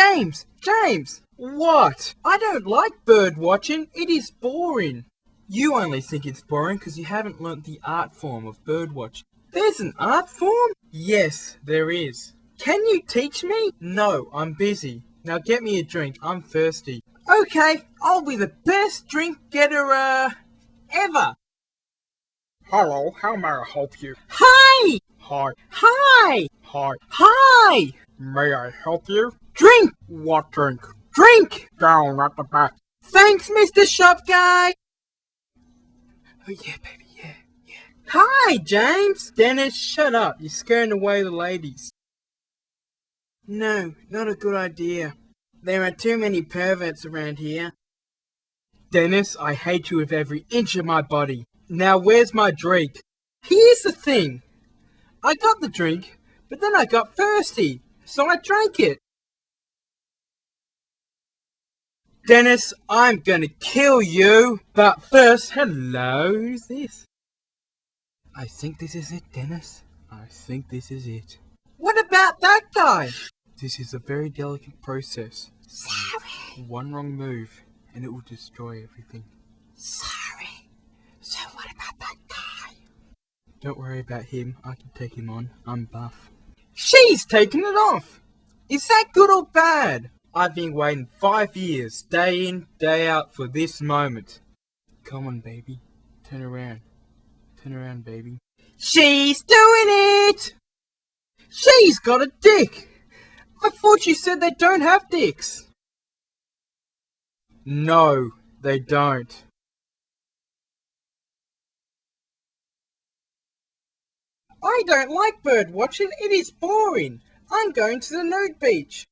James! James! What? I don't like bird watching. It is boring. You only think it's boring because you haven't learnt the art form of bird watching. There's an art form? Yes, there is. Can you teach me? No, I'm busy. Now get me a drink. I'm thirsty. Okay, I'll be the best drink getter, ever. Hello, how may I help you? Hi! Hi. Hi! Hi. Hi! May I help you? Drink! What drink? Drink! Down at the back. Thanks, Mr. Shop Guy! Oh yeah, baby, yeah. Hi, James! Dennis, shut up. You're scaring away the ladies. No, not a good idea. There are too many perverts around here. Dennis, I hate you with every inch of my body. Now where's my drink? Here's the thing. I got the drink, but then I got thirsty, so I drank it. Dennis, I'm gonna kill you. But first, hello, who's this? I think this is it, Dennis. I think this is it. What about that guy? This is a very delicate process. Sorry. One wrong move, and it will destroy everything. Sorry. So what about that guy? Don't worry about him. I can take him on. I'm buff. She's taking it off. Is that good or bad? I've been waiting 5 years, day in, day out, for this moment. Come on, baby. Turn around. Turn around, baby. She's doing it! She's got a dick! I thought you said they don't have dicks. No, they don't. I don't like bird watching. It is boring. I'm going to the nude beach.